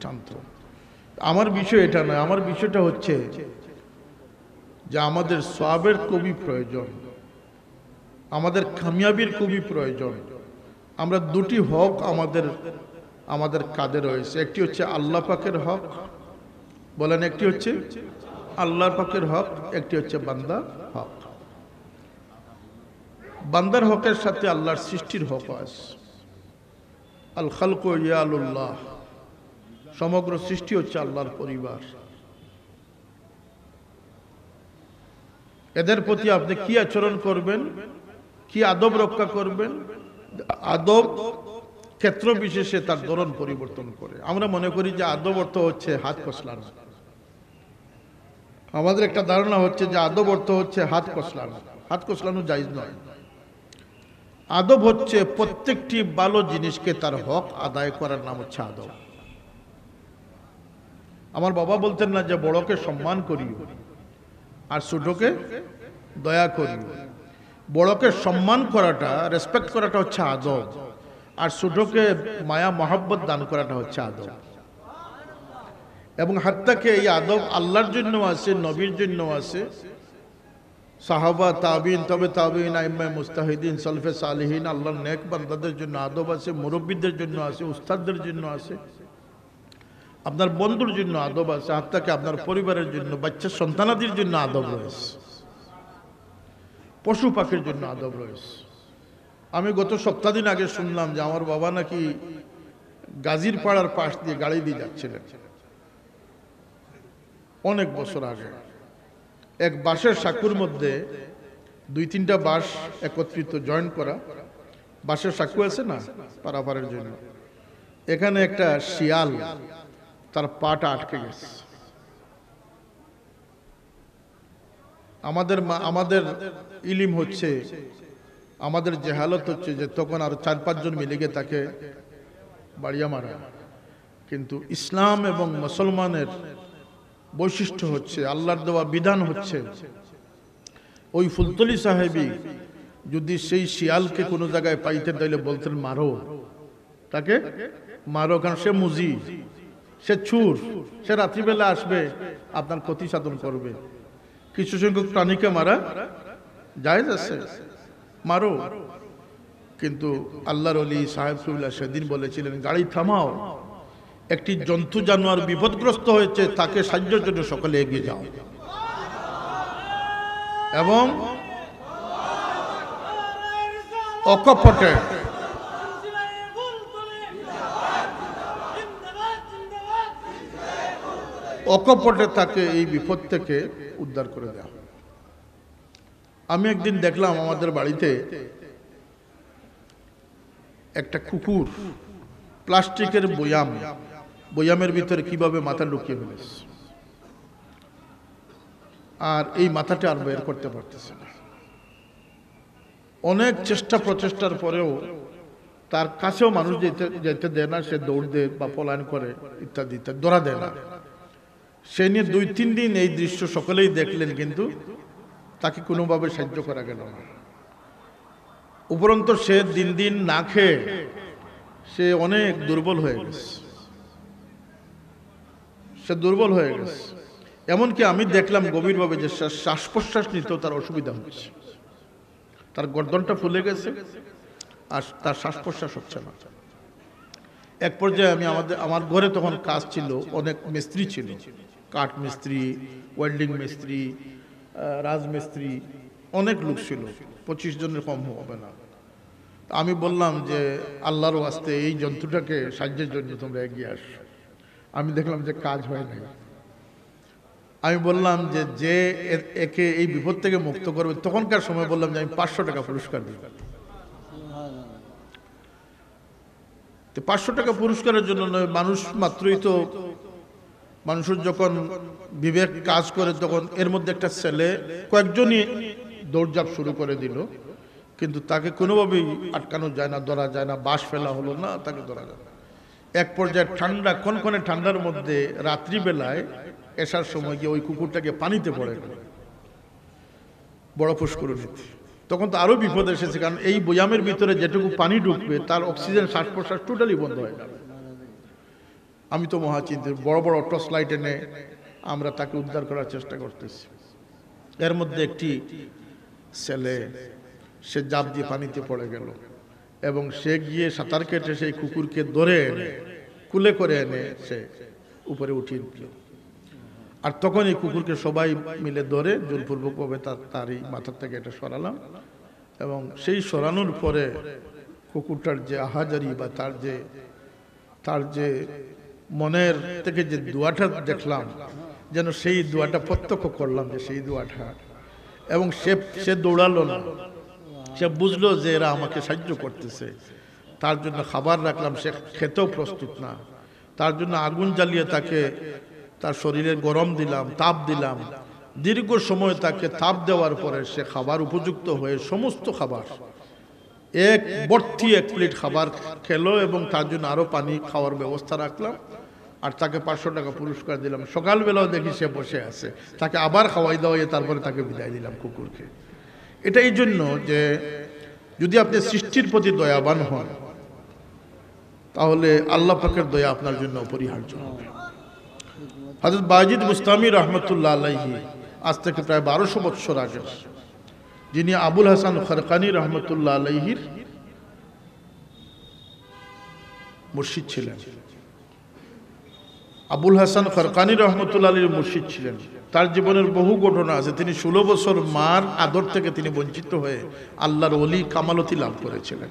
দৃষ্টান্ত। আমার বিষয় এটা নয়, আমার বিষয়টা হচ্ছে যে আমাদের সওয়াবের খুবই প্রয়োজন, আমাদের কামিয়াবির খুবই প্রয়োজন। আমরা দুটি হক আমাদের কাঁধে রয়েছে, একটি হচ্ছে আল্লাহ পাকের হক, বলেন একটি হচ্ছে আল্লাহ পাকের হক, একটি হচ্ছে বান্দার হক। বান্দার হকের সাথে আল্লাহর সৃষ্টির হক আছে। আল খালকু ইয়ালুল্লাহ, সমগ্র সৃষ্টি হচ্ছে আল্লাহর পরিবার। এদের প্রতি আপনি কি আচরণ করবেন, কি আদব রক্ষা করবেন, আদব ক্ষেত্র বিশেষে তার ধরন পরিবর্তন করে। আমরা মনে করি যে আদব অর্থ হচ্ছে হাত কসলানো, আমাদের একটা ধারণা হচ্ছে যে আদব অর্থ হচ্ছে হাত কসলানো। হাত কসলানো জায়েজ নয়। আদব হচ্ছে প্রত্যেকটি ভালো জিনিসকে তার হক আদায় করার নাম হচ্ছে আদব। আমার বাবা বলতেন না যে বড়কে সম্মান করিও আর ছোটকে দয়া করিও। বড়কে সম্মান করাটা, রেসপেক্ট করাটা হচ্ছে আদব, আর ছোটকে মায়া মহব্বত দান করাটা হচ্ছে আদব। এবং হাত্তাকে এই আদব আল্লাহর জন্য আছে, নবীর জন্য আছে, সাহাবা তাবিন, তবে তাবিন, আইম্মায়ে মুস্তাহিদিন, সালফে সালেহিন, আল্লাহর নেক বান্দাদের জন্য আদব আছে, মুরব্বীদের জন্য আছে, উস্তাদদের জন্য আছে, আপনার বন্ধুর জন্য আদব আছে, হাত্তাকে আপনার পরিবারের জন্য, বাচ্চা সন্তানাদির জন্য আদব রয়েছে, পশু পাখির জন্য আদব রয়েছে। আমি গত সপ্তাহ দিন আগে শুনলাম যে আমার বাবা নাকি গাজীর পাড়ার পাশ দিয়ে গাড়ি দিয়ে যাচ্ছিলেন অনেক বছর আগে। এক বাঁশের সাঁকুর মধ্যে দুই তিনটা বাঁশ একত্রিত জয়েন করা, বাঁশের সাঁকু আছে না পারাপারের জন্য, এখানে একটা শিয়াল তার পাটা আটকে গেছে। আমাদের ইলিম হচ্ছে, আমাদের জেহালত হচ্ছে যে তখন আর 4-5 জন মিলে গিয়ে তাকে বাড়িয়া মারা। কিন্তু ইসলাম এবং মুসলমানের বৈশিষ্ট্য হচ্ছে, আল্লাহর দেওয়া বিধান হচ্ছে, ওই ফুলতলি সাহেবী যদি সেই শিয়ালকে কোনো জায়গায় পাইতেন তাইলে বলতেন মারো, তাকে মারো, কারণ সে মুজি, সে চুর, সে রাত্রিবেলা আসবে আপনার ক্ষতি সাধন করবে। কিছু সংখ্যক প্রাণীকে মারা জায়েজ আছে, মারো। কিন্তু আল্লাহর ওলি সাহেব সুবিল্লাহ সেদিন বলেছিলেন গাড়ি থামাও, একটি জন্তু জানোয়ার বিপদগ্রস্ত হয়েছে, তাকে সাহায্যের জন্য সকলে এগিয়ে যাও। এবং অকপটে তাকে এই বিপদ থেকে উদ্ধার করে দেওয়া। আমি একদিন দেখলাম আমাদের বাড়িতে একটা কুকুর প্লাস্টিকের বয়ামের ভিতরে কিভাবে মাথা লুকিয়ে ফেলেছে, আর এই মাথাটা আর বের করতে পারতেছে না। অনেক চেষ্টা প্রচেষ্টার পরেও তার কাছেও মানুষ যেতে দেয় না, সে দৌড় দেয় বা পলায়ন করে ইত্যাদি ইত্যাদি, ধরা দেয় না। সে নিয়ে 2-3 দিন এই দৃশ্য সকলেই দেখলেন, কিন্তু তাকে কোনোভাবে সাহায্য করা গেল না। উপরন্ত সে দিন দিন না খেয়ে সে অনেক দুর্বল হয়ে গেছে, সে দুর্বল হয়ে গেছে। এমনকি আমি দেখলাম গভীরভাবে যে শ্বাস প্রশ্বাস নিতেও তার অসুবিধা হচ্ছে, তার গর্দনটা ফুলে গেছে আর তার শ্বাস প্রশ্বাস হচ্ছে না। এক পর্যায়ে আমার ঘরে তখন কাজ ছিল, অনেক মিস্ত্রি ছিল, কাঠ মিস্ত্রি, ওয়েল্ডিং মিস্ত্রি, রাজমিস্ত্রি, অনেক লোক ছিল, 25 জনের কম হবে না। আমি বললাম যে আল্লাহর ওয়াস্তে এই জন্তুটাকে সাহায্যের জন্য তোমরা এগিয়ে আসো। আমি দেখলাম যে কাজ হয় নাই। আমি বললাম যে একে এই বিপদ থেকে মুক্ত করবে, তখনকার সময় বললাম যে আমি 500 টাকা পুরস্কার দিই। 500 টাকা পুরস্কারের জন্য নয়, মানুষ মাত্রই তো, মানুষের যখন বিবেক কাজ করে তখন এর মধ্যে একটা ছেলে কয়েকজনই দৌড়ঝাঁপ শুরু করে দিল, কিন্তু তাকে কোনোভাবেই আটকানো যায় না, ধরা যায় না, বাঁশ ফেলা হলো না, তাকে ধরা যায় না। এক পর্যায়ে ঠান্ডা, কনকনে ঠান্ডার মধ্যে রাত্রিবেলায় এসার সময় গিয়ে ওই কুকুরটাকে পানিতে পড়ে গেল, বড় পুষ্করিণীতে। তখন তো আরো বিপদ এসেছে, কারণ এই বয়ামের ভিতরে যেটুকু পানি ঢুকবে তার অক্সিজেন, শ্বাস প্রশ্বাস টোটালি বন্ধ হয়ে যাবে। আমি তো মহাচিন্তিত, বড় বড় টর্চ লাইট এনে আমরা তাকে উদ্ধার করার চেষ্টা করতেছি। এর মধ্যে একটি ছেলে সে জাপ দিয়ে পানিতে পড়ে গেল এবং সে গিয়ে সাঁতার কেটে সেই কুকুরকে ধরে এনে কুলে করে এনে সে উপরে উঠিয়ে দিল। আর তখন এই কুকুরকে সবাই মিলে ধরে জোরপূর্বকভাবে তারই মাথার থেকে এটা সরালাম এবং সেই সরানোর পরে কুকুরটার যে আহাজারি বা তার যে মনের থেকে যে দোয়াটা দেখলাম, যেন সেই দোয়াটা প্রত্যক্ষ করলাম যে সেই দোয়াটা, এবং সে দৌড়ালো না, সে বুঝলো যে এরা আমাকে সাহায্য করতেছে। তার জন্য খাবার রাখলাম, সে খেতেও প্রস্তুত না, তার জন্য আগুন জ্বালিয়ে তাকে তার শরীরে গরম দিলাম, তাপ দিলাম। দীর্ঘ সময় তাকে তাপ দেওয়ার পরে সে খাবার উপযুক্ত হয়ে সমস্ত খাবার এক প্লেট খাবার খেলো এবং তার জন্য আরো পানি খাওয়ার ব্যবস্থা রাখলাম আর তাকে 500 টাকা পুরস্কার দিলাম। সকালবেলাও দেখি সে বসে আছে, তাকে আবার খাওয়াই দাওয়াই তারপরে তাকে বিদায় দিলাম কুকুরকে। এটা এই জন্য যে যদি আপনি সৃষ্টির প্রতি দয়াবান হন তাহলে আল্লাহ পাকের দয়া আপনার জন্য অপরিহার্য হবে। হযরত বাজিদ বুস্তামি রহমতুল্লাহ আলাইহি আজ থেকে প্রায় 1200 বছর আগে, যিনি আবুল হাসান খরকানি রহমতুল্লাহ আলাইহির মুর্শিদ ছিলেন, আবুল হাসান খরকানি রহমতুল্লাহ আলাইহির মুর্শিদ ছিলেন। তার জীবনের বহু ঘটনা আছে। তিনি 16 বছর মার আদর থেকে তিনি বঞ্চিত হয়ে আল্লাহর ওলি কামালতি লাভ করেছিলেন,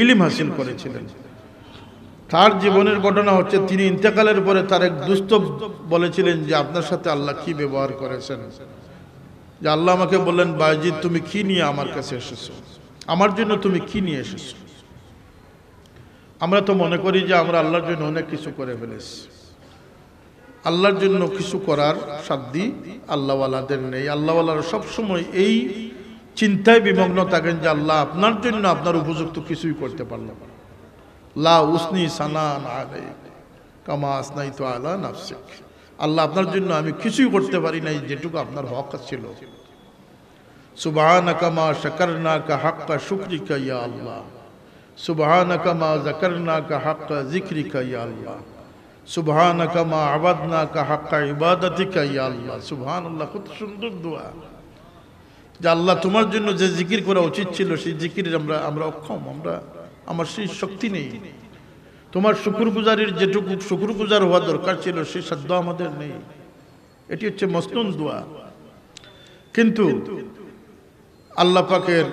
ইলম হাসিল করেছিলেন। তার জীবনের ঘটনা হচ্ছে তিনি ইন্তেকালের পরে তার এক দুস্থ বলেছিলেন যে আপনার সাথে আল্লাহ কি ব্যবহার করেছেন, যে আল্লাহ আমাকে বললেন বাজিদ তুমি কি নিয়ে আমার কাছে এসেছো, আমার জন্য তুমি কি নিয়ে এসেছো। আমরা তো মনে করি যে আমরা আল্লাহর জন্য অনেক কিছু করে ফেলেছি। আল্লাহর জন্য কিছু করার সাধ্য আল্লাহওয়ালাদের নেই। আল্লাহওয়ালারা সবসময় এই চিন্তায় বিমগ্ন থাকেন যে আল্লাহ আপনার জন্য আপনার উপযুক্ত কিছুই করতে পারলাম না। লা উসনি সানান আলাইক কামা আসনাইতু আলা নাফসিক। আল্লাহ আপনার জন্য আমি কিছুই করতে পারি নাই যেটুকু আপনার হক ছিল। সুবহানাকা মা শাকারনাকা হাক্কা শুকরিকা ইয়া আল্লাহ, সুবহানাকা মা যাকারনাকা হাক্কা যিকরিকা ইয়া আল্লাহ, সুবহানাকা মা আবাদনাকা হাক্কা ইবাদাতিকা ইয়া আল্লাহ। সুবহানাল্লাহ, কত সুন্দর দোয়া যে আল্লাহ তোমার জন্য যে জিকির করা উচিত ছিল সেই জিকিরের আমরা অক্ষম, আমার সেই শক্তি নেই। তোমার শুকরগুজারির যেটুকু শুকরগুজার হওয়া দরকার ছিল সেই সাধ্য আমাদের নেই। এটি হচ্ছে মসনুন দোয়া। কিন্তু আল্লাহ পাকের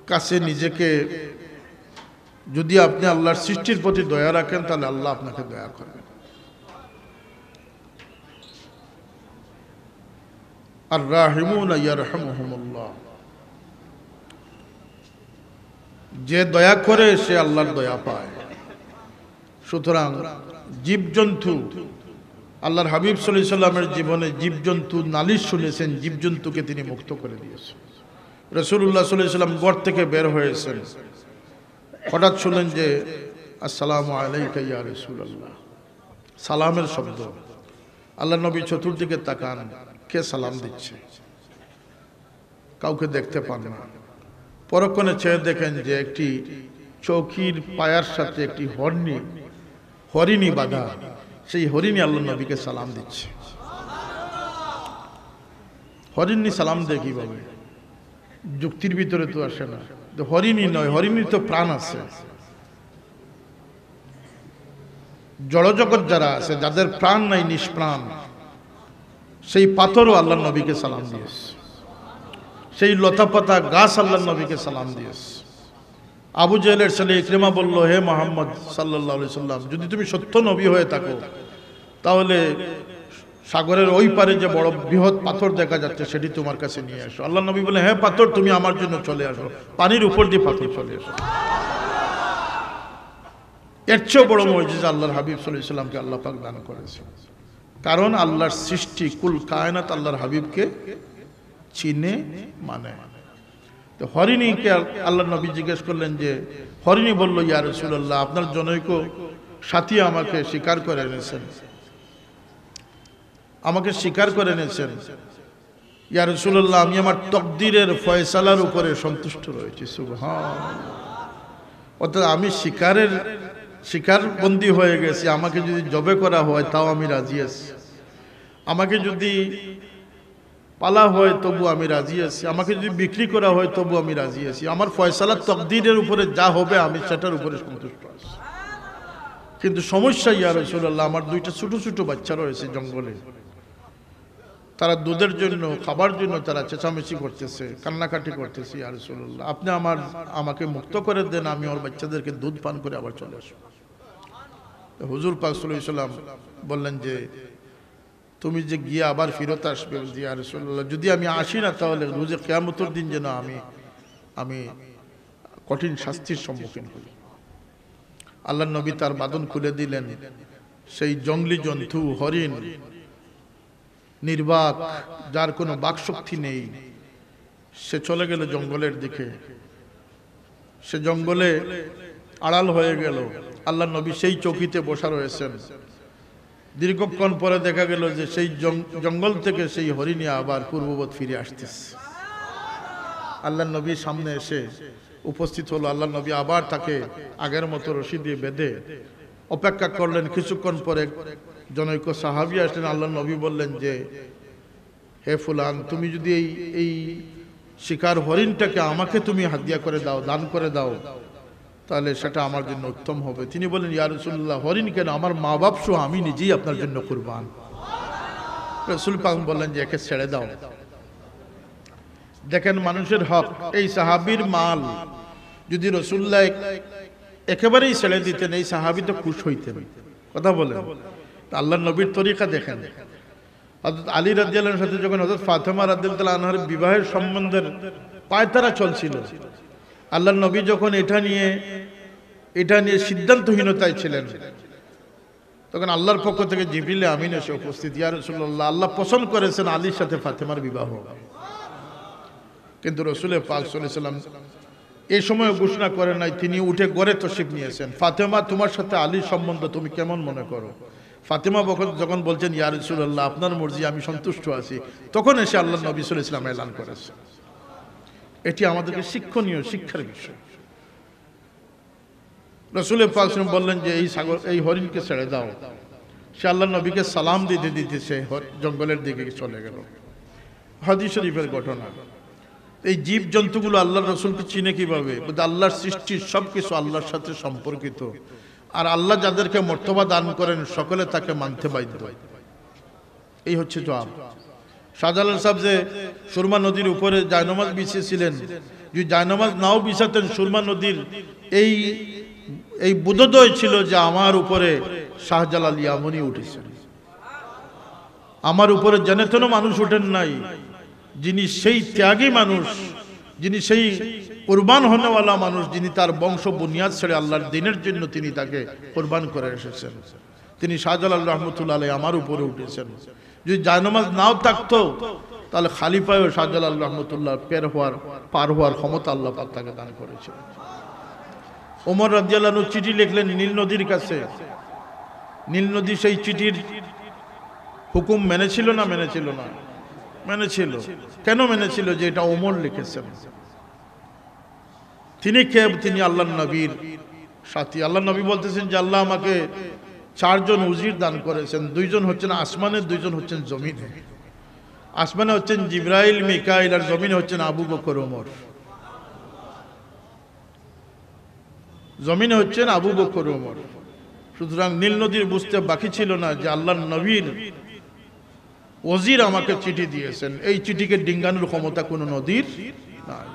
কাছে নিজেকে যদি আপনি আল্লাহর সৃষ্টির প্রতি দয়া রাখেন তাহলে আল্লাহ আপনাকে দয়া করবেন। আর রাহিমুনা ইয়ারহামুহুমুল্লাহ, যে দয়া করে সে আল্লাহর দয়া পায়। সুতরাং জীবজন্তু, আল্লাহর হাবিব সাল্লাল্লাহু আলাইহি সাল্লামের জীবনে জীবজন্তু নালিশ শুনেছেন, জীবজন্তুকে তিনি মুক্ত করে দিয়েছেন। রাসূলুল্লাহ সাল্লাল্লাহু আলাইহি সাল্লাম ঘর থেকে বের হয়েছেন, হঠাৎ শুনলেন যে আসসালামু আলাইকা ইয়া রাসূলুল্লাহ, সালামের শব্দ। আল্লাহ নবী চতুর্দিকে তাকান, কে সালাম দিচ্ছে, কাউকে দেখতে পান না। পরক্ষণে চেয়ে দেখেন যে একটি চৌকির পায়ার সাথে একটি হরিণী বাঁধা, সেই হরিণী আল্লাহ নবীকে সালাম দিচ্ছে। হরিণী সালাম দেয় কিভাবে? যুক্তির ভিতরে তো আসে না। হরিণী নয়, হরিণীর তো প্রাণ আছে। জড়জগৎ যারা আছে, যাদের প্রাণ নাই, নিষ্প্রাণ, সেই পাথরও আল্লাহ নবীকে সালাম দিয়েছে, সেই লতাপাতা গাছ আল্লাহ নবীকে সালাম দিয়েছে। আবু জেহেলের ছেলে ইকরিমা বলল, হে মুহাম্মদ সাল্লাল্লাহু আলাইহি সাল্লাম, যদি তুমি সত্য নবী হয়ে থাকো তাহলে সাগরের ওই পারে যে বড় বৃহৎ পাথর দেখা যাচ্ছে সেটি তোমার কাছে নিয়ে আসো। আল্লাহ নবী বলে, হ্যাঁ পাথর তুমি আমার জন্য চলে আসো, পানির উপর দিয়ে পাথর চলে আসো। এর চেয়েও বড় মুজিজা আল্লাহর হাবিব সাল্লাল্লাহু আলাইহি সাল্লামকে আল্লাহ পাক দান করেছে। কারণ আল্লাহর সৃষ্টি কুল কায়নাত আল্লাহর হাবিবকে চিনে মানে। তো হরিণীকে আল্লাহ নবী জিজ্ঞেস করলেন যে, হরিণী বলল, ইয়া রাসূলুল্লাহ, আপনার জনৈক সাথী আমাকে শিকার করে এনেছেন, ইয়া রাসূলুল্লাহ, আমি আমার তকদিরের ফয়সালার উপরে সন্তুষ্ট রয়েছি। সুবহানাল্লাহ। অর্থাৎ আমি শিকারের শিকার বন্দী হয়ে গেছি, আমাকে যদি জবে করা হয় তাও আমি রাজি আছি, আমাকে যদি পালা হয় তবু আমি রাজি আছি, আমাকে যদি বিক্রি করা হয় তবু আমি রাজি আছি, আমার ফয়সালা তকদিরের উপরে যা হবে আমি সেটার উপরে সন্তুষ্ট আছি। কিন্তু সমস্যা ইয়া রাসূলুল্লাহ, আমার দুইটা ছোট ছোট বাচ্চা রয়েছে জঙ্গলে, তারা দুধের জন্য খাবার জন্য তারা চেঁচামেচি করতেছে, কান্নাকাটি করতেছে, ইয়া রাসূলুল্লাহ আপনি আমাকে মুক্ত করে দেন, আমি ওর বাচ্চাদেরকে দুধ পান করে আবার চলে আসবো। হুজুর পাক সাল্লাল্লাহু আলাইহি ওয়াসাল্লাম বললেন যে তুমি যে গিয়ে আবার ফিরত আসবে, ইয়া রাসূলুল্লাহ যদি আমি আসি না তাহলে রোজে কিয়ামতের দিন যেন আমি কঠিন শাস্তির সম্মুখীন হই। আল্লাহ নবী তার বাঁধন খুলে দিলেন, সেই জঙ্গলি জন্তু হরিণ নির্বাক, যার কোনো বাকশক্তি নেই, সে চলে গেল জঙ্গলের দিকে, সে জঙ্গলে আড়াল হয়ে গেল। আল্লাহ নবী সেই চৌকিতে বসা রয়েছেন। দীর্ঘক্ষণ পরে দেখা গেল যে সেই জঙ্গল থেকে সেই হরিণী আবার পূর্ববৎ ফিরে আসতেছে। আল্লাহ নবী সামনে এসে উপস্থিত হলো। আল্লাহ নবী আবার তাকে আগের মতো রশি দিয়ে বেঁধে অপেক্ষা করলেন। কিছুক্ষণ পরে জনৈক সাহাবী আসলেন। আল্লাহ নবী বললেন যে হে ফুলান, তুমি যদি এই শিকার হরিণটাকে আমাকে তুমি হাদিয়া করে দাও, দান করে দাও, তাহলে সেটা আমার জন্য উত্তম হবে। তিনি বললেন ইয়া রাসূলুল্লাহ হরিণ কেন, আমার মা বাপ সহ আমি নিজেই আপনার জন্য কুরবান। রাসূল পাক বললেন যে একে ছেড়ে দাও। দেখেন মানুষের হক, এই সাহাবীর মাল যদি রাসূলুল্লাহ একেবারেই ছেড়ে দিতেন এই সাহাবী তো খুশ হইতেন। কথা বলেন, আল্লাহর নবীর তরিকা দেখেন। হযরত আলী রাদিয়াল্লাহু আনহুর সাথে যখন হযরত ফাতেমা রাদিয়াল্লাহু আনহার বিবাহের সম্বন্ধের পায়তারা চলছিল, আল্লাহর নবী যখন এটা নিয়ে সিদ্ধান্তহীনতায় ছিলেন, তখন আল্লাহর পক্ষ থেকে জিবরিল আমিন এসে উপস্থিত। ইয়া রাসূলুল্লাহ আল্লাহ পছন্দ করেছেন আলীর সাথে ফাতেমার বিবাহ, কিন্তু রাসূল পাক সাল্লাল্লাহু আলাইহি ওয়াসাল্লাম এই সময় ঘোষণা করেন নাই। তিনি উঠে গড়ে তশরিফ নিয়েছেন। ফাতেমা তোমার সাথে আলীর সম্বন্ধ তুমি কেমন মনে করো? ফাতেমা যখন বলছেন ইয়া রাসূলুল্লাহ আপনার মর্জি, আমি সন্তুষ্ট আছি, তখন এসে আল্লাহ নবী সাল্লাল্লাহু আলাইহি ওয়াসাল্লাম এলান করেছেন। এটি আমাদেরকে শিক্ষণীয় শিক্ষার বিষয়। রাসূল পাক সাল্লাল্লাহু আলাইহি ওয়াসাল্লাম বললেন যে এই হরিণকে ছেড়ে দাও। সে আল্লাহ নবীকে সালাম দিতে সে জঙ্গলের দিকে চলে গেল। হাদিস শরীফের ঘটনা। এই জীব জন্তুগুলো আল্লাহর রাসূলকে চিনে কিভাবে? আল্লাহর সৃষ্টি সবকিছু আল্লাহর সাথে সম্পর্কিত, আর আল্লাহ যাদেরকে মর্তবা দান করেন সকলে তাকে মানতে বাধ্য। এই হচ্ছে জবাব। শাহজালাল সাহেব যে সুরমা নদীর উপরে জায়নামাজ বিছিয়েছিলেন, যদি জায়নামাজ নাও বিছাতেন, সুরমা নদীর এই বোধোদয় ছিল যে আমার উপরে শাহজালাল ইয়ামানি উঠেছেন, আমার উপরে জেনে তেন মানুষ উঠেন নাই। যিনি সেই ত্যাগী মানুষ, যিনি সেই কুরবান হনেওয়ালা মানুষ, যিনি তার বংশ বুনিয়াদ ছেড়ে আল্লাহর দ্বীনের জন্য তিনি তাকে কুরবান করে এসেছেন, তিনি শাহজালাল রাহমাতুল্লাহ আলাইহি আমার উপরে উঠেছেন। যদি জায়নামাজ নাও থাকতো তাহলে খালি পায়েও শাহজালাল রাহমাতুল্লাহ পার হওয়ার ক্ষমতা আল্লাহ পাক তাকে দান করেছেন। ওমর রাদিয়াল্লাহু আনহু চিঠি লিখলেন নীল নদীর কাছে। নীল নদী সেই চিঠির হুকুম মেনেছিল না মেনেছিল না? মেনেছিল। কেন মেনেছিল? যে এটা ওমর লিখেছেন। তিনি কে? তিনি আল্লাহর নবীর সাথী। আল্লাহর নবী বলতেছেন যে আল্লাহ আমাকে 4 জন উজির দান করেছেন, 2 জন হচ্ছেন আসমানে, 2 জন হচ্ছেন জমিনে। আসমানে হচ্ছেন জিবরাইল মিকাইল, আর জমিনে হচ্ছেন আবু বকর ওমর। জমিনে হচ্ছেন আবু বকর ওমর। সুতরাং নীল নদীর বুঝতে বাকি ছিল না যে আল্লাহর নবীর ওজির আমাকে চিঠি দিয়েছেন। এই চিঠিকে ডিঙ্গানোর ক্ষমতা কোন নদীর নাই।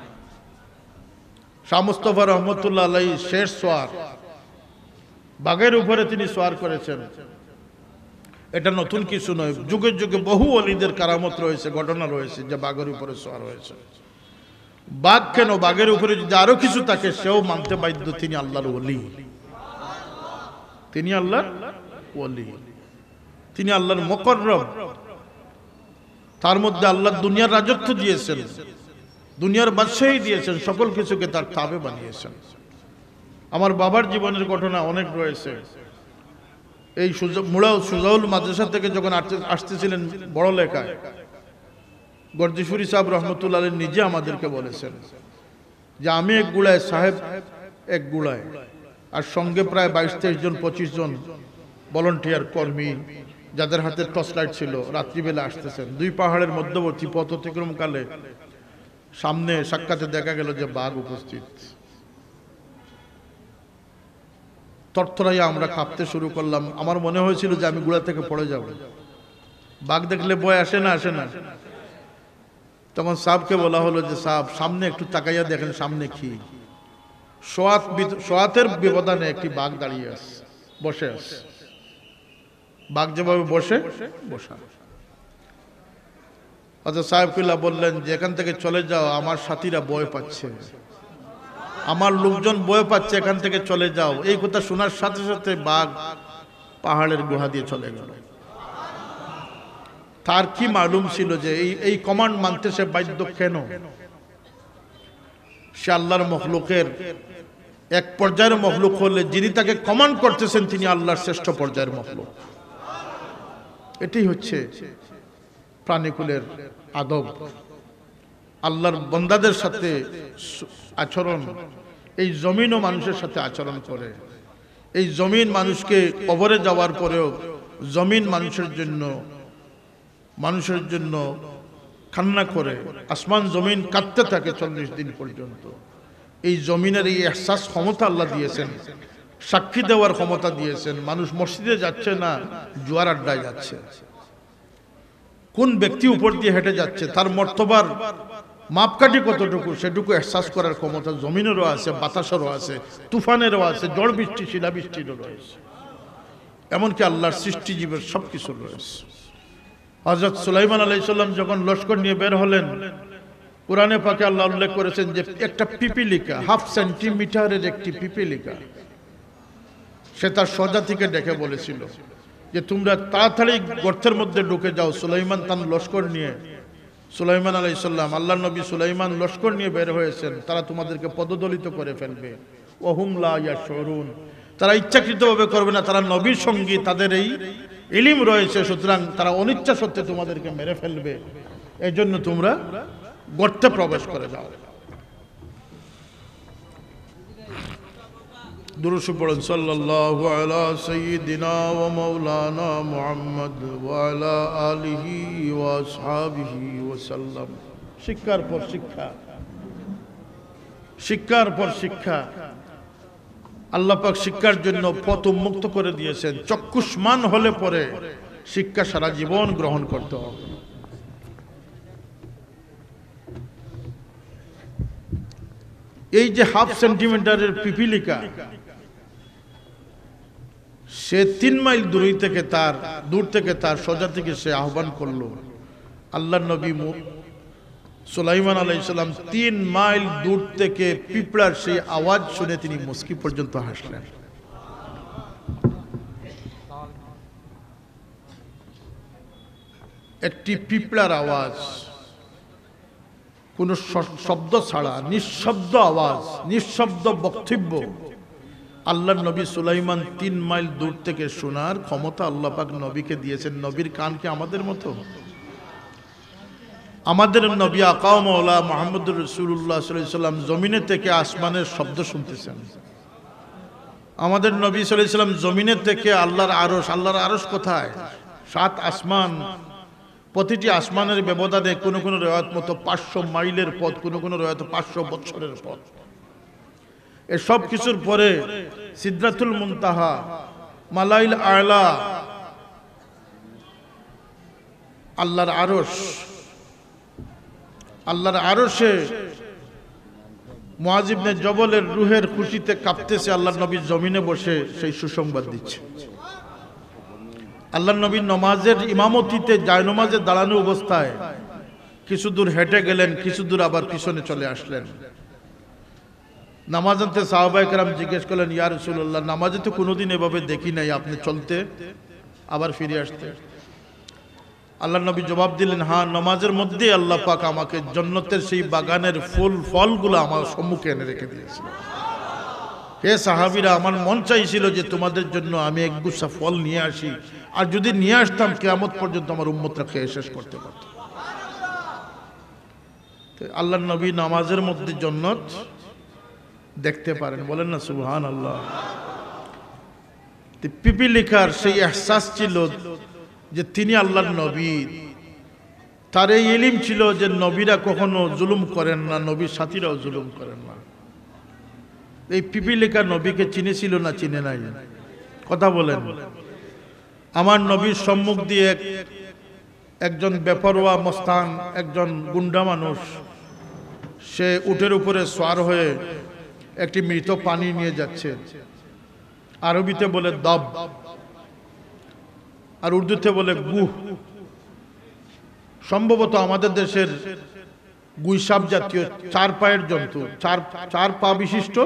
শাহ মুস্তাফা রহমতুল্লাহ আলাইহি শেষ সোয়ার, বাঘের উপরে তিনি সোয়ার করেছেন। এটা নতুন কিছু নয়, যুগে যুগে বহু ওলিদের কারামত রয়েছে, ঘটনা রয়েছে যে বাঘের উপরে সোয়ার হয়েছে। বাঘ কেন, বাঘের উপরে যদি আরো কিছু থাকে সেও মানতে বাধ্য তিনি আল্লাহর ওলি, তিনি আল্লাহর ওলি, তিনি আল্লাহর মুকররব। তার মধ্যে আল্লাহ দুনিয়ার রাজত্ব দিয়েছেন, দুনিয়ার বাদশাহী দিয়েছেন, সকল কিছুকে তার তাবে বানিয়েছেন। আমার বাবার জীবনের ঘটনা অনেক রয়েছে। এই সুজাউল মাদ্রাসা থেকে যখন আসতেছিলেন বড় লেখায়, গর্জিফুরি সাহেব রহমতুল্লাহ আলাইহি নিজে আমাদেরকে বলেছেন যে আমি এক গুড়ায়, সাহেব এক গুড়ায়, আর সঙ্গে প্রায় 22-23 জন 25 জন ভলান্টিয়ার কর্মী, যাদের হাতে টর্চ লাইট ছিল, রাত্রিবেলা আসতেছেন। দুই পাহাড়ের মধ্যবর্তী পথ অতিক্রমকালে সামনে সাক্ষাতে দেখা গেল যে বাঘ উপস্থিত। তরতরাইয়া আমরা কাঁপতে শুরু করলাম। আমার মনে হয়েছিল যে আমি গুড়া থেকে পড়ে যাব। বাঘ দেখলে ভয় আসে না? আসে না? তখন সাহেবকে বলা হলো যে সাহেব, সামনে একটু তাকাইয়া দেখেন সামনে কি। সোয়াতের ব্যবধানে একটি বাঘ দাঁড়িয়ে আছে, বসে আছে। বাঘ যেভাবে বসা। অর্থাৎ সাহেবকুল্লাহ বললেন যে এখান থেকে চলে যাও, আমার সাথীরা ভয় পাচ্ছে, আমার লোকজন ভয় পাচ্ছে, এখান থেকে চলে যাও। এই কথা শোনার সাথে সাথে বাঘ পাহাড়ের গুহা দিয়ে চলে গেল। তার কি মালুম ছিল যে এই কমান্ড মানতে সে বাধ্য কেন? সে আল্লাহর মখলুকের এক পর্যায়ের মখলুক হলে যিনি তাকে কমান্ড করতেছেন তিনি আল্লাহর শ্রেষ্ঠ পর্যায়ের মখলুক। এটি হচ্ছে প্রাণীকুলের আদব, আল্লাহর বন্দাদের সাথে আচরণ। এই জমিনও মানুষের সাথে আচরণ করে। এই জমিন মানুষকে কবরে যাওয়ার পরেও জমিন মানুষের জন্য কান্না করে। আসমান জমিন কাঁদতে থাকে 40 দিন পর্যন্ত। এই জমিনের এই এহসাস ক্ষমতা আল্লাহ দিয়েছেন, সাক্ষী দেওয়ার ক্ষমতা দিয়েছেন। মানুষ মসজিদে যাচ্ছে না, জুয়ার আড্ডায় যাচ্ছে। কোন ব্যক্তি উপর দিয়ে হেঁটে যাচ্ছে, তার মর্তবার মাপকাঠি কতটুকু, সেটুকু এহসাস করার ক্ষমতা জমিনেরও আছে, বাতাসেরও আছে, তুফানেরও আছে, ঝড় বৃষ্টি শিলাবৃষ্টিরও রয়েছে। এমনকি আল্লাহর সৃষ্টিজীবের সবকিছু রয়েছে। হযরত সুলাইমান আলাইহিস সালাম যখন লস্কর নিয়ে বের হলেন, কোরআনে পাকে আল্লাহ উল্লেখ করেছেন যে একটা পিপিলিকা, 1/2 সেন্টিমিটারের একটি পিপিলিকা, সে তার স্বজাতিকে ডেকে বলেছিল যে তোমরা তাড়াতাড়ি গর্তের মধ্যে ঢুকে যাও। সুলাইমান তার লস্কর নিয়ে, সুলাইমান আলাইহিস সালাম, আল্লাহর নবী সুলাইমান লস্কর নিয়ে বের হয়েছেন, তারা তোমাদেরকে পদদলিত করে ফেলবে। ওহুম লা ইয়াশউরুন, তারা ইচ্ছাকৃতভাবে করবে না, তারা নবীর সঙ্গী, তাদের এই ইলম রয়েছে, সুতরাং তারা অনিচ্ছা সত্ত্বে তোমাদেরকে মেরে ফেলবে। এই জন্য তোমরা গর্তে প্রবেশ করে যাও। দুরূদ পড়েন সাল্লাল্লাহু আলা সাইয়্যিদিনা ওয়া মাওলানা মুহাম্মদ ওয়া আলা আলিহি ওয়া আসহাবিহি ওয়া সাল্লাম। শিক্ষার পর শিক্ষা, শিক্ষার পর শিক্ষা। আল্লাহ পাক শিক্ষার জন্য পথ উন্মুক্ত করে দিয়েছেন। চক্ষুষ্মান হলে পরে শিক্ষা সারা জীবন গ্রহণ করতে হবে। এই যে 1/2 সেন্টিমিটারের পিপিলিকা, সে 3 মাইল দূর থেকে তার স্বজাতিকে সে আহ্বান করলো। আল্লাহর নবী সুলাইমান আলাইহিস সালাম 3 মাইল দূর থেকে পিঁপড়ার সেই আওয়াজ শুনে তিনি মুস্কি পর্যন্ত হাসলেন। একটি পিঁপড়ার আওয়াজ, কোন শব্দ ছাড়া, নিঃশব্দ আওয়াজ, নিঃশব্দ বক্তব্য, আল্লাহর নবী সুলাইমান 3 মাইল দূর থেকে শোনার ক্ষমতা আল্লাহ পাক নবীকে দিয়েছেন। নবীর কান কি আমাদের মতো? আমাদের নবী আকা ও মাওলা মুহাম্মদুর রাসূলুল্লাহ সাল্লাল্লাহু আলাইহি ওয়াসাল্লাম জমিনে থেকে আসমানের শব্দ শুনতেছেন। আমাদের নবী সাল্লাল্লাহু আলাইহি ওয়াসাল্লাম জমিনে থেকে আল্লাহর আরশ কোথায়? 7 আসমান। প্রতিটি আসমানের ব্যবধানে কোনো কোনো রিওয়ায়াত মতো 500 মাইলের পথ, কোনো কোনো রিওয়ায়াতে 500 বছরের পথ। এই সব কিছুর পরে সিদরাতুল মুনতাহা, মালাইল আলা, আল্লাহর আরশ, আল্লাহর আরশে মুআয ইবনে জবলের রূহের খুশিতে কাঁপতেছে। আল্লাহর নবী জমিনে বসে সেই সুসংবাদ দিচ্ছে। আল্লাহর নবী নামাজের ইমামতিতে জায়নামাজে দাঁড়ানো অবস্থায় কিছু দূর হেঁটে গেলেন, কিছু দূর আবার পিছনে চলে আসলেন। নামাজ আনতে সাহাবায়ে কেরাম জিজ্ঞেস করলেন, ইয়া রাসূলুল্লাহ, নামাজে তো কোনোদিন এভাবে দেখি নাই, আপনি চলতে আবার ফিরে আসতে। আল্লাহর নবী জবাব দিলেন, হ্যাঁ, নামাজের মধ্যে আল্লাহ পাক আমাকে জান্নাতের সেই বাগানের ফলগুলো আমার সম্মুখে এনে রেখে দিয়েছিল। হে সাহাবীরা, আমার মন চাইছিল যে তোমাদের জন্য আমি একগুচ্ছা ফল নিয়ে আসি, আর যদি নিয়ে আসতাম কিয়ামত পর্যন্ত আমার উম্মতরা খেয়ে শেষ করতে পারত। আল্লাহর নবী নামাজের মধ্যে জান্নাত দেখতে পারেন, বলেন না সুবহানাল্লাহ। পিপিলিকার সেই এহসাস ছিল যে তিনি আল্লাহর নবী, তার এই ইলম ছিল যে নবীরা কখনো জুলুম করেন না, নবীর সাথীরাও জুলুম করেন না। এই পিপিলিকা নবীকে চিনেছিল না চিনে নাই? কথা বলেন। আমার নবীর সম্মুখ দিয়ে একজন বেপরোয়া মস্তান, একজন গুন্ডা মানুষ, সে উটের উপরে সওয়ার হয়ে একটি মৃত পানি নিয়ে যাচ্ছে। আরবিতে বলে দব, আর উর্দুতে বলে গুহ। সম্ভবত আমাদের দেশের গুইসাপ জাতীয় 4 পায়ের জন্তু, চার পা বিশিষ্ট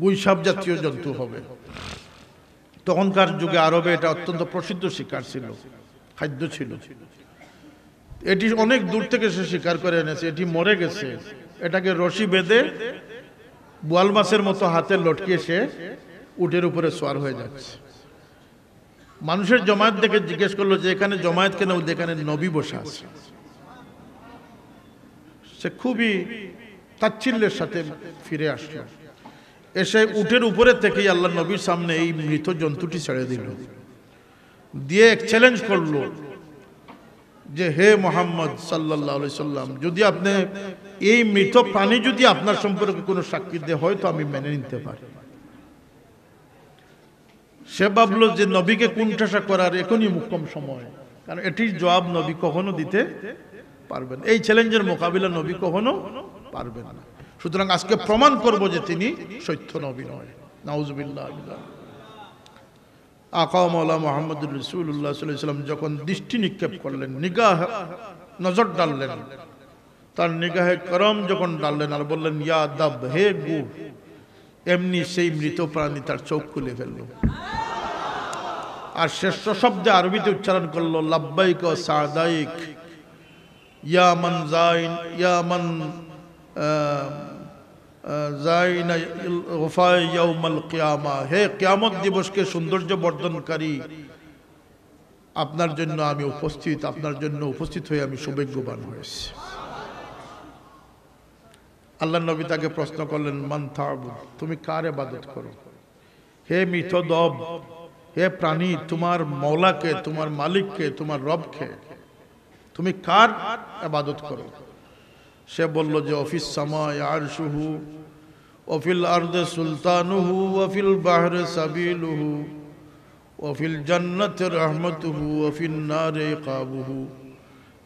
গুইসাপ জাতীয় জন্তু হবে। তখনকার যুগে আরবে এটা অত্যন্ত প্রসিদ্ধ শিকার ছিল, খাদ্য ছিল। এটি অনেক দূর থেকে সে শিকার করে এনেছে, এটি মরে গেছে। এটাকে রশি বেঁধে বোয়াল মাছের মতো হাতে লটকিয়ে সে উটের উপরে সওয়ার হয়ে যাচ্ছে। মানুষের জমায়েত দেখে জিজ্ঞেস করলো যে এখানে জমায়েত কেন? এখানে নবী বসে আছে। সে খুবই তাচ্ছিল্যের সাথে ফিরে আসলো, এসে উটের উপরে থেকেই আল্লাহ নবীর সামনে এই মৃত জন্তুটি ছেড়ে দিল, দিয়ে এক চ্যালেঞ্জ করলো যে হে মোহাম্মদ সাল্লাল্লাহু আলাইহি সাল্লাম, যদি আপনি এই মৃত প্রাণী যদি আপনার সম্পর্কে কোনো সাক্ষী দেয় হয় তো আমি মেনে নিতে পারি। সে ভাবলো যে নবীকে কুণ্ঠাসা করার এখনই মুখ্যম সময়, কারণ এটির জবাব নবী কখনো দিতে পারবেন, এই চ্যালেঞ্জের মোকাবিলা নবী কখনো পারবেন না। সুতরাং আজকে প্রমাণ করব যে তিনি সত্য নবী নয়। নাউজুবিল্লাহ। আকা মাওলা মুহাম্মদুর রাসূলুল্লাহ সাল্লাল্লাহু আলাইহি ওয়াসাল্লাম যখন দৃষ্টি নিক্ষেপ করলেন, নিগাহ নজর ডাললেন, তার নিগাহে করম যখন ডাললেন আর বললেন ইয়া দাব, হে গু, এমনি সেই মৃত প্রাণী তার চোখ খুলে ফেলল। আর শেষ শব্দে আরবিতে উচ্চারণ করলো লাব্বাইক ওয়া সাদাইক ইয়া মান যাইন, ইয়া মান যাইনা ওফাই ইয়াউমাল কিয়ামা, হে কিয়ামত দিবসকে সৌন্দর্য বর্ধনকারী, আপনার জন্য আমি উপস্থিত, আপনার জন্য উপস্থিত হয়ে আমি সৌভাগ্যবান হয়েছি। আল্লাহ নবী তাকে প্রশ্ন করলেন মান তা'বুদ, তুমি কার ইবাদত করো? হে মৃত দব, হে প্রাণী, তোমার মওলাকে, তোমার মালিককে, তোমার রবকে তুমি কার ইবাদত করো? সে বলল যে অফিস সামায় আরশুহু ওফিল আরদে সুলতানুহু ওফিল বাহরে সাবিলুহু ওফিল জান্নাতে রহমতুহু ওফিন নারে ইকাবুহু।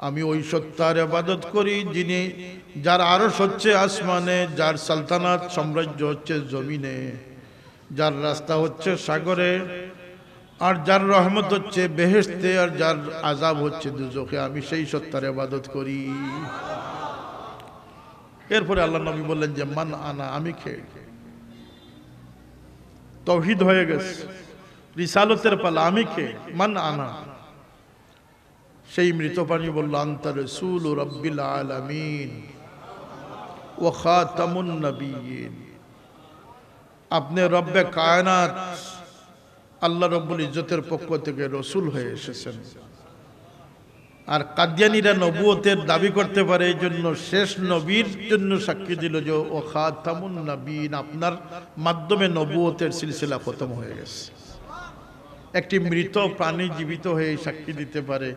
আমি ওই সত্তার ইবাদত করি যিনি, যার আরশ হচ্ছে আসমানে, যার সালতানাত সাম্রাজ্য হচ্ছে জমিনে, যার রাস্তা হচ্ছে সাগরে, আর যার রহমত হচ্ছে বেহেশতে, আর যার আযাব হচ্ছে দুজখে। আমি সেই সত্তার ইবাদত করি। এরপরে আল্লাহ নবী বললেন যে মান আনা, আমি কে? তাওহীদ হয়ে গেছে, রিসালতের পালা, আমি কে? মান আনা। সেই মৃত প্রাণী বলল আনতা রাসূল রাব্বিল আলামিন ওয়া খাতামুন নবিয়্যিন, আপনি রব্বে কায়নাত আল্লাহ রব্বুল ইজ্জতের পক্ষ থেকে রসুল হয়ে এসেছেন। আর কাদিয়ানীরা নবুয়তের দাবি করতে পারে, এই জন্য শেষ নবীর জন্য সাক্ষী দিল যে ও খাতামুন নবিয়্যিন, আপনার মাধ্যমে নবুয়তের সিলসিলা খতম হয়ে গেছে। একটি মৃত প্রাণী জীবিত হয়ে সাক্ষী দিতে পারে?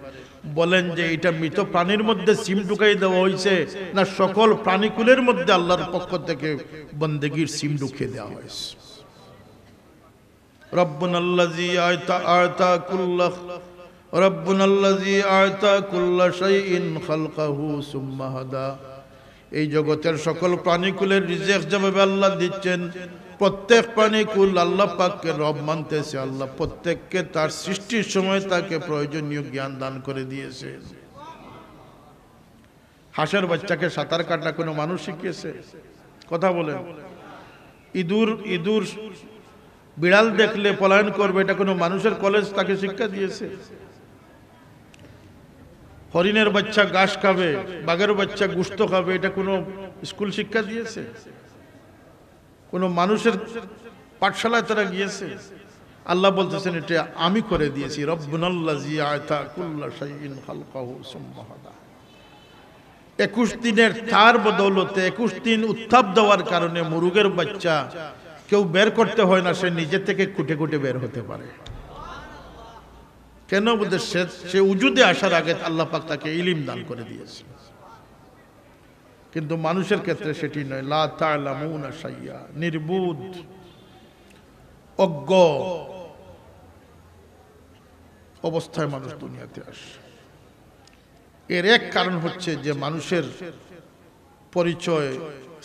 বলেন যে এটা মৃত প্রাণীর মধ্যে সিম ঢুকাই দেওয়া হয়েছে, না সকল প্রাণীকুলের মধ্যে আল্লাহর পক্ষ থেকে বন্দেগীর সিম ঢুকিয়ে দেওয়া হয়েছে? রব্বুনাল্লাযী আ'তা কুল্লা রব্বুনাল্লাযী আ'তা কুল্লা শাইইন খালকাহু সুম্মা হাদা। এই জগতের সকল প্রাণীকুলের রিজিক যেভাবে আল্লাহ দিচ্ছেন, প্রত্যেক প্রাণীকুল আল্লাহ পাককে রব মানতেছে, আল্লাহ প্রত্যেককে তার সৃষ্টির সময় তাকে প্রয়োজনীয় জ্ঞান দান করে দিয়েছে। হাঁসের বাচ্চাকে সাঁতার কাটা কোনো মানুষ শিখিয়েছে? কথা বলেন। ইঁদুর বিড়াল দেখলে পলায়ন করবে, এটা কোনো মানুষের কলেজ তাকে শিক্ষা দিয়েছে? হরিণের বাচ্চা ঘাস খাবে, বাঘের বাচ্চা গোশত খাবে, এটা কোনো স্কুল শিক্ষা দিয়েছে? কোন মানুষের পাঠশালায় তারা গিয়েছে? আল্লাহ বলতেছেন এটা আমি করে দিয়েছি। রব্বুনাল্লাযী আ'তা কুল্লা শাইইন খালকাহু সুম্মা হাদা। 21 দিনের তার বদৌলতে, 21 দিন উত্তাপ দেওয়ার কারণে মুরগের বাচ্চা কেউ বের করতে হয় না, সে নিজে থেকে খুঁটে খুঁটে বের হতে পারে। কেন বলতে সে উজুদে আসার আগে আল্লাহ পাক তাকে ইলম দান করে দিয়েছে। কিন্তু মানুষের ক্ষেত্রে সেটি নয়। লা তা'লামুনা শাইয়া, নির্বুধ, অজ্ঞ অবস্থায় মানুষ দুনিয়াতে আসে। এর এক কারণ হচ্ছে যে মানুষের পরিচয়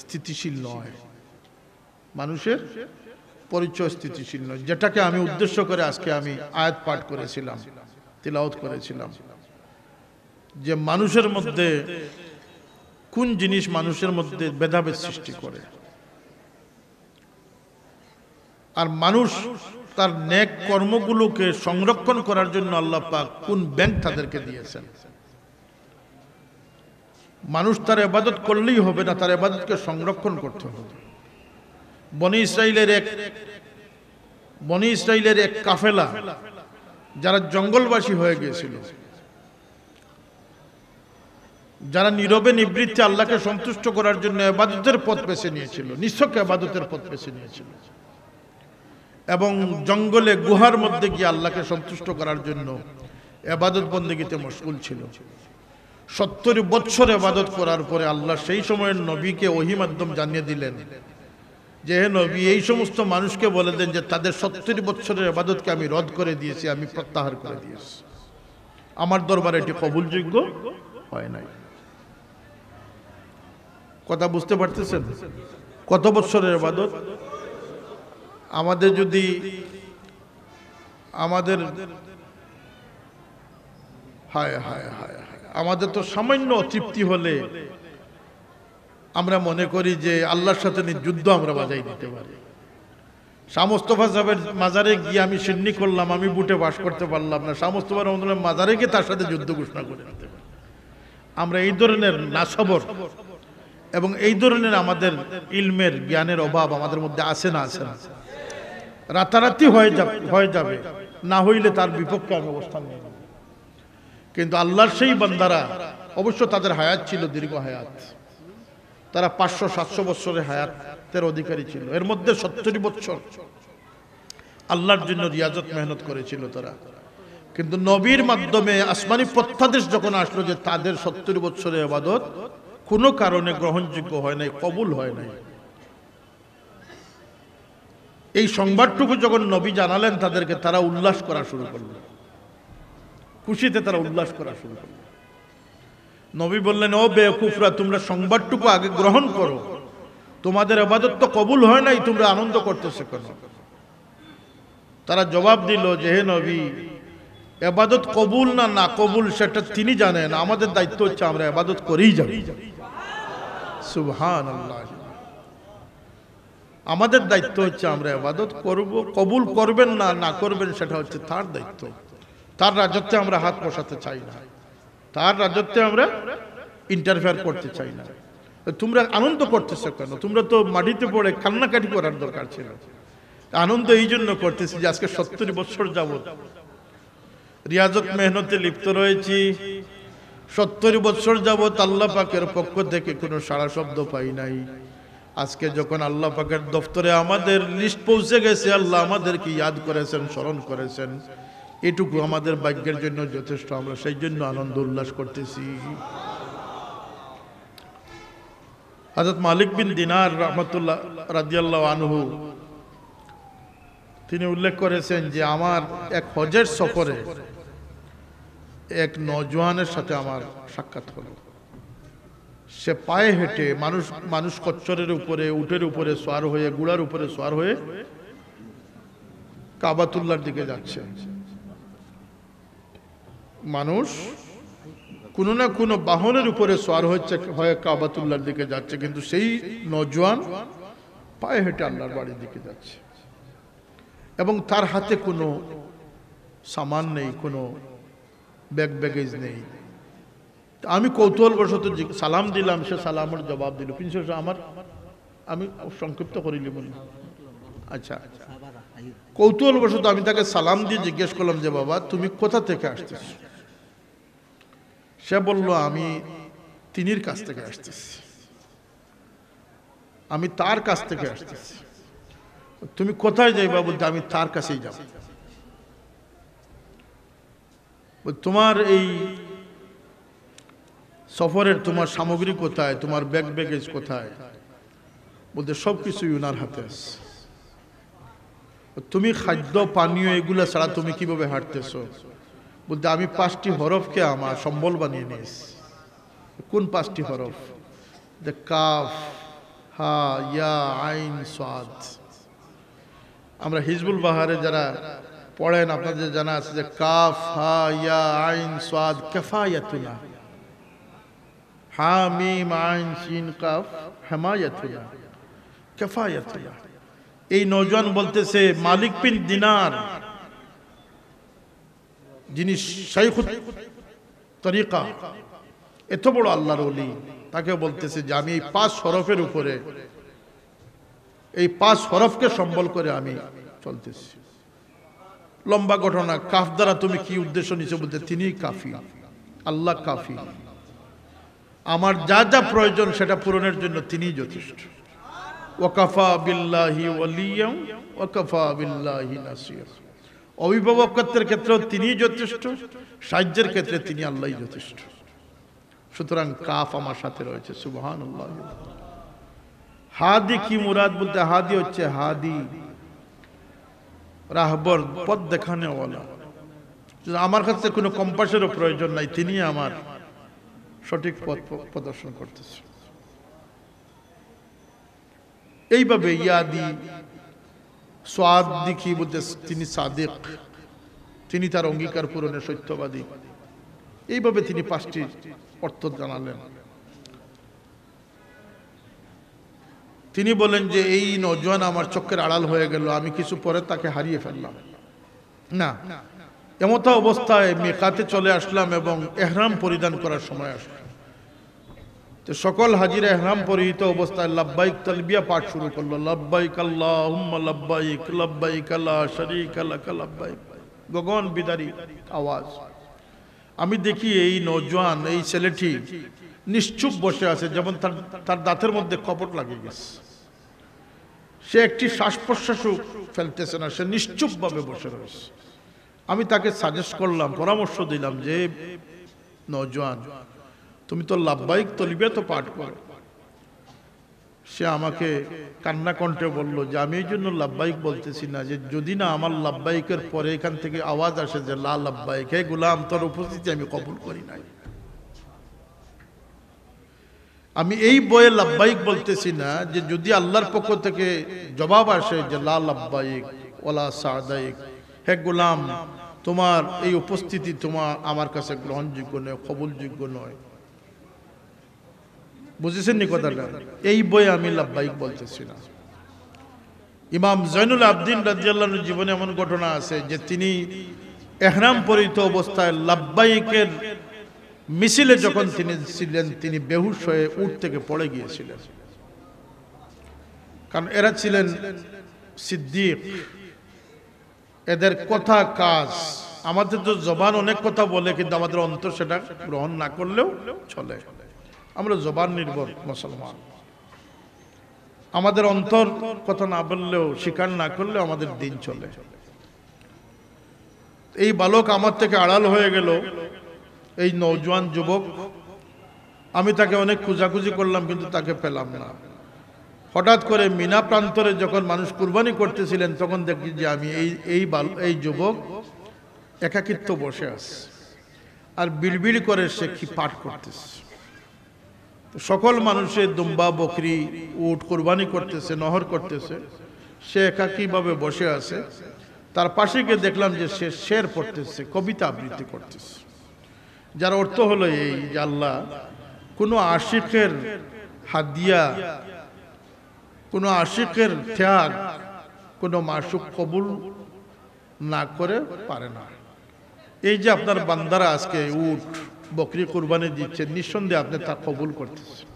স্থিতিশীল নয়। মানুষের পরিচয় স্থিতিশীল নয়, যেটাকে আমি উদ্দেশ্য করে আজকে আমি আয়াত পাঠ করেছিলাম, তিলাওয়াত করেছিলাম, যে মানুষের মধ্যে কোন জিনিস মানুষের মধ্যে ভেদাভেদ সৃষ্টি করে। আর মানুষ তার নেক কর্মগুলোকে সংরক্ষণ করার জন্য আল্লাহ পাক কোন ব্যাংক তাদেরকে দিয়েছেন। মানুষ তার ইবাদত করলেই হবে না, তার ইবাদতকে সংরক্ষণ করতে হবে। বনি ইসরাইলের এক কাফেলা যারা জঙ্গলবাসী হয়ে গিয়েছিল, যারা নীরবে নিবৃত্তে আল্লাহকে সন্তুষ্ট করার জন্য ইবাদতের পথ বেছে নিয়েছিল, নিছক ইবাদতের পথ বেছে নিয়েছিল, এবং জঙ্গলে গুহার মধ্যে গিয়ে আল্লাহকে সন্তুষ্ট করার জন্য ইবাদত বন্দেগীতে মশগুল ছিল। 70 বছর ইবাদত করার পরে আল্লাহ সেই সময়ের নবীকে ওহী মাধ্যম জানিয়ে দিলেন যে হে নবী, এই সমস্ত মানুষকে বলে দেন যে তাদের 70 বছরের ইবাদতকে আমি রদ করে দিয়েছি, আমি প্রত্যাহার করে দিয়েছি, আমার দরবারে এটি কবুলযোগ্য হয় নাই। কথা বুঝতে পারতেছেন? কত বছরের ইবাদত? আমাদের যদি আমাদের তো সামান্য অতৃপ্তি হলে আমরা মনে করি যে আল্লাহর সাথে যুদ্ধ আমরা বাজাই দিতে পারি। শাহ মুস্তাফা সাহেবের মাজারে গিয়ে আমি সিন্নি করলাম, আমি বুটে বাস করতে পারলাম না, শাহ মুস্তাফা রহমাতুল্লাহ মাজারে গিয়ে তার সাথে যুদ্ধ ঘোষণা করে দিতে পারি। আমরা এই ধরনের নাসবর এবং এই ধরনের আমাদের ইলমের জ্ঞানের অভাব আমাদের মধ্যে আছে না? আছে না? রাতারাতি হয়ে যাবে, না হইলে তার বিপক্ষে আমি অবস্থান নেব। কিন্তু আল্লাহর সেই বান্দারা, অবশ্য তাদের হায়াত ছিল দীর্ঘ হায়াত, তারা 500-700 বছরের হায়াতের অধিকারী ছিল। এর মধ্যে 70 বছর আল্লাহর জন্য রিয়াজত মেহনত করেছিল তারা। কিন্তু নবীর মাধ্যমে আসমানি প্রত্যাদেশ যখন আসলো যে তাদের 70 বছরের ইবাদত কোনো কারণে গ্রহণযোগ্য হয় নাই, কবুল হয় নাই, এই সংবাদটুকু যখন নবী জানালেন তাদেরকে, তারা উল্লাস করা শুরু করলো, খুশিতে তারা উল্লাস করা শুরু করলো। নবী বললেন, ও বেকুফরা, তোমরা সংবাদটুকু আগে গ্রহণ করো, তোমাদের ইবাদত তো কবুল হয় নাই, তোমরা আনন্দ করতেছো কেন? তারা জবাব দিল যে হে নবী, ইবাদত কবুল না না কবুল সেটা তিনি জানেন, আমাদের দায়িত্ব হচ্ছে আমরা ইবাদত করেই যাব। সুবহানাল্লাহ। আমাদের দায়িত্ব হচ্ছে আমরা ইবাদত করব, কবুল করবেন না না করবেন সেটা হচ্ছে তার দায়িত্ব। তার রাজত্বে আমরা হাত বসাতে চাই না, তার রাজত্বে আমরা ইন্টারফেয়ার করতে চাই না। তোমরা আনন্দ করতেছো কেন? তোমরা তো মাটিতে পড়ে কান্নাকাটি করার দরকার ছিল। আনন্দ এই জন্য করতেছি যে আজকে 70 বছর যাবত রিয়াজত মেহনতে লিপ্ত রয়েছি, 70 বছর যাবত আল্লাহ পাকের পক্ষ থেকে কোনো সাড়া শব্দ পাই নাই। আজকে যখন আল্লাহ পাকের দফতরে আমাদের লিস্ট পৌঁছে গেছে, আল্লাহ আমাদেরকে ইয়াদ করেছেন, স্মরণ করেছেন, এটুকু আমাদের ভাগ্যের জন্য যথেষ্ট। আমরা সেই জন্য আনন্দ উল্লাস করতেছি। হযরত মালিক বিন দিনার রাহমাতুল্লাহ রাদিয়াল্লাহু আনহু তিনি উল্লেখ করেছেন যে আমার এক হজের সফরে এক নওজোয়ানের সাথে আমার সাক্ষাৎ হলো। সে পায়ে হেঁটে, মানুষ কচ্ছরের উপরে, উটের উপরে সওয়ার হয়ে, ঘোড়ার উপরে সওয়ার হয়ে কাবাতুল্লাহর দিকে যাচ্ছে। মানুষ কোনো না কোনো বাহনের উপরে সওয়ার হয়ে কাবাতুল্লাহর দিকে যাচ্ছে, কিন্তু সেই নওজোয়ান পায়ে হেঁটে আল্লাহর বাড়ির দিকে যাচ্ছে এবং তার হাতে কোনো সামান নেই, কোনো ব্যাগেজ নেই। আমি কৌতূহলবশত সালাম দিলাম, সে সালামের জবাব দিল। কিন্তু আমি সংক্ষিপ্ত করিলি বলি, আচ্ছা, কৌতূহলবশত আমি তাকে সালাম দিয়ে জিজ্ঞেস করলাম যে বাবা তুমি কোথা থেকে আসতেছ? সে বলল আমি তিনির কাছ থেকে আসতেছি, আমি তার কাছ থেকে আসতেছি। তুমি কোথায় যাইবা? বলতে আমি তার কাছেই যাব। তোমার এই সফরের তোমার সামগ্রী কোথায়, তোমার ব্যাগ ব্যাগেজ কোথায়? বলতে সবকিছু উনার হাতে আছে। তুমি খাদ্য পানীয় এগুলা ছাড়া তুমি কিভাবে হাঁটতেছো? বলতে আমি 5টি হরফকে আমার সম্বল বানিয়ে নিয়েছি। কোন 5টি হরফ? কাফ, হা, ইয়া, আইন, সাদ। আমরা হিজবুল বাহারে যারা পড়েন আপনাদের জানা আছে যে কাফ, হা, ইয়া, আইন, সাদ কাফায়াতুনা, হা, মিম, আইন, সিন, কাফ হিমায়াতুনা, কাফায়াতুনা। এই নওজোয়ান বলতেছে মালিক বিন দিনার, যিনি শাইখুত তরিকা, এত বড় আল্লাহর ওলি, তাকে বলতেছে যে আমি এই 5 হরফের উপরে, এই 5 হরফকে সম্বল করে আমি চলতেছি। লম্বা ঘটনা। কাফ দ্বারা তুমি কি উদ্দেশ্য নিছো? বলতে তিনি কাফি, আল্লাহ কাফি, আমার যা যা প্রয়োজন সেটা পূরণের জন্য তিনিই যথেষ্ট। ওয়াকাফা বিল্লাহি ওয়ালিয়াম ওয়াকাফা বিল্লাহি নাসির। অভিভাবকত্বের ক্ষেত্রেও তিনিই যথেষ্ট, সাহায্যের ক্ষেত্রে তিনি আল্লাহই যথেষ্ট। সুতরাং কাফ আমার সাথে রয়েছে। সুবহানাল্লাহ। হাদি কি মুরাদ? বলতে হাদি হচ্ছে হাদি, রাহবর, পথ দেখানে ওয়ালা। আমার কাছে কোনো কম্পাসেরও প্রয়োজন নাই, তিনি আমার সঠিক পথ প্রদর্শন করতেছে। এইভাবে ইয়াদি, সোয়াদ দিকি বলতে তিনি সাদিক, তিনি তার অঙ্গীকার পূরণে সত্যবাদী। এইভাবে তিনি 5টি অর্থ জানালেন। তিনি বলেন যে এই নওজোয়ান আমার চোখের আড়াল হয়ে গেল, আমি কিছু পরে তাকে হারিয়ে ফেললাম না। এমত অবস্থায় মিকাতে চলে আসলাম এবং এহরাম পরিধান করার সময় আসলাম। তো সকল হাজিরা এহরাম পরিহিত অবস্থায় লাব্বাইক তালবিয়া পাঠ শুরু করলো। লাব্বাইক আল্লাহুম্মা লাব্বাইক, লাব্বাইক লা শারীকা লাক লাব্বাইক, গগন বিদারী আওয়াজ। আমি দেখি এই নওজোয়ান, এই ছেলেটি নিশ্চুপ বসে আছে, যেমন তার দাঁতের মধ্যে কপট লাগিয়ে গেছে। সে একটি শ্বাস প্রশ্বাসও ফেলতেছে না, সে নিশ্চুপ ভাবে বসে রয়েছে। আমি তাকে সাজেস্ট করলাম, পরামর্শ দিলাম যে নওজোয়ান, তুমি তো লাব্বাইক তলবিয়া তো পাঠ করো। সে আমাকে কান্না কণ্ঠে বলল যে আমি এই জন্য লাব্বাইক বলতেছি না যে যদি না আমার লাব্বাইকের পরে এখান থেকে আওয়াজ আসে যে লা লাব্বাইক, হে গোলাম তোর উপস্থিতি আমি কবুল করি নাই। আমি এই বয়ে লাব্বাইক বলতেছি না যে যদি আল্লাহর পক্ষ থেকে জবাব আসে যে লা লাব্বাইক ওয়ালা সাদাইক, হে গোলাম তোমার এই উপস্থিতি তোমার আমার কাছে গ্রহণযোগ্য নয়, কবুলযোগ্য নয়। বুঝেছেন নি কথাটা? এই বই আমি লাব্বাইক বলতেছি না। ইমাম জয়নুল আবদিন রাদিয়াল্লাহু আনহু জীবনে এমন ঘটনা আছে যে তিনি ইহরাম পরিহিত অবস্থায় লাব্বাইকের মিছিলে যখন তিনি ছিলেন, তিনি বেহুশ হয়ে উট থেকে পড়ে গিয়েছিলেন। কারণ এরা ছিলেন সিদ্দিক, এদের কথা কাজ। আমাদের তো জবান অনেক কথা বলে, কিন্তু আমাদের অন্তর সেটা গ্রহণ না করলেও চলে। আমরা জবান নির্ভর মুসলমান, আমাদের অন্তর কথা না বললেও, স্বীকার না করলেও আমাদের দিন চলে। এই বালক আমার থেকে আড়াল হয়ে গেল, এই নওজোয়ান যুবক। আমি তাকে অনেক খোঁজাখুঁজি করলাম কিন্তু তাকে পেলাম না। হঠাৎ করে মিনা প্রান্তরে যখন মানুষ কুরবানি করতেছিলেন তখন দেখি যে আমি এই যুবক একাকিত্ব বসে আছে আর বিড়বিড় করে সে কি পাঠ করতেছে। সকল মানুষের দুম্বা, বকরি, উট কুরবানি করতেছে, নহর করতেছে, সে একাকীভাবে বসে আছে। তার পাশে গিয়ে দেখলাম যে সে শের পড়তেছে, কবিতা আবৃত্তি করতেছে, যার অর্থ হলো এই যে আল্লাহ কোনো আশিকের হাদিয়া, কোনো আশিকের ত্যাগ কোনো মাসুক কবুল না করে পারে না। এই যে আপনার বান্দারা আজকে উট বকরি কুরবানি দিচ্ছেন, নিঃসন্দেহে আপনি তা কবুল করতেছেন।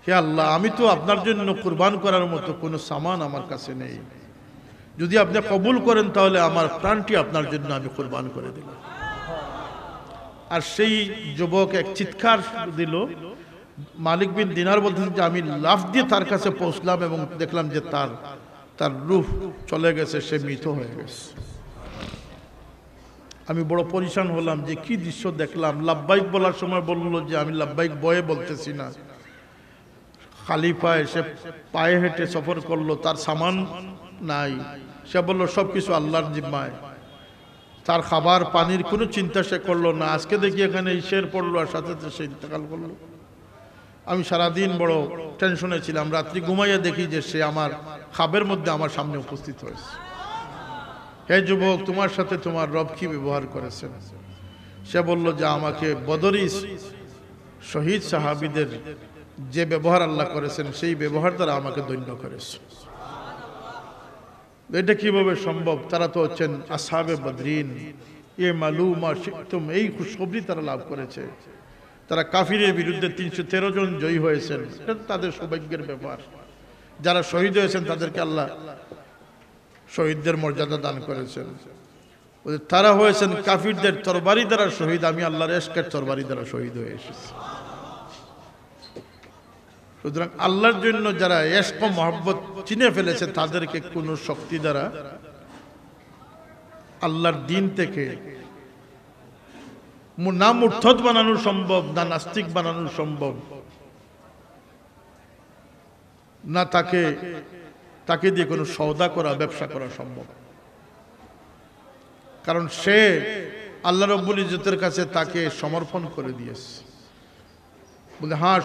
হে আল্লাহ, আমি তো আপনার জন্য কুরবান করার মতো কোনো সামান আমার কাছে নেই। যদি আপনি কবুল করেন তাহলে আমার প্রাণটি আপনার জন্য আমি কুরবান করে দিলাম। আর সেই যুবক এক চিৎকার দিল। মালিক বিন দিনার বলতেছেন যে আমি লাফ দিয়ে তার কাছে পৌঁছলাম এবং দেখলাম যে তার তার রূহ চলে গেছে, সে মৃত হয়ে গেছে। আমি বড় পরিশান হলাম যে কি দৃশ্য দেখলাম। লাব্বাইক বলার সময় বলল যে আমি লাব্বাইক বয়ে বলতেছি না, খালি পায়ে সে পায়ে হেঁটে সফর করলো, তার সামান নাই, সে বলল সবকিছু আল্লাহর জিম্মায়। তার খাবার পানির কোনো চিন্তা সে করলো না। আজকে দেখি এখানে ঈশের পড়লো আর সাথে সাথে সে ইন্তেকাল করলো। আমি সারাদিন বড় টেনশনে ছিলাম। রাত্রি ঘুমাইয়া দেখি যে সে আমার খাবের মধ্যে আমার সামনে উপস্থিত হয়েছে। হে যুবক, তোমার সাথে তোমার রব কি ব্যবহার করেছেন? সে বলল যে আমাকে বদরি শহীদ সাহাবীদের যে ব্যবহার আল্লাহ করেছেন সেই ব্যবহার দ্বারা আমাকে ধন্য করেছে। এটা কিভাবে সম্ভব? তারা তো হচ্ছেন আসহাবে বদরিন, এ মালুমা শিখতুম, এই খুশখবরি তারা লাভ করেছে। তারা কাফিরের বিরুদ্ধে 313 জন জয়ী হয়েছেন। এটা তাদের সৌভাগ্যের ব্যাপার। যারা শহীদ হয়েছেন তাদেরকে আল্লাহ শহীদদের মর্যাদা দান করেছেন। তারা হয়েছেন কাফিরদের তরবারি দ্বারা শহীদ, আমি আল্লাহর ইশকের তরবারি দ্বারা শহীদ হয়ে এসেছি। সুতরাং আল্লাহর জন্য যারা ইশক ও মহব্বত চিনে ফেলেছে তাদেরকে কোনো শক্তি দ্বারা আল্লাহর দিন থেকে না মুরতাদ বানানো সম্ভব, না নাস্তিক বানানো সম্ভব, না তাকে দিয়ে কোনো সওদা করা, ব্যবসা করা সম্ভব। কারণ সে আল্লাহ রাব্বুল ইজ্জতের কাছে তাকে সমর্পণ করে দিয়েছে। বলে হ্যাঁ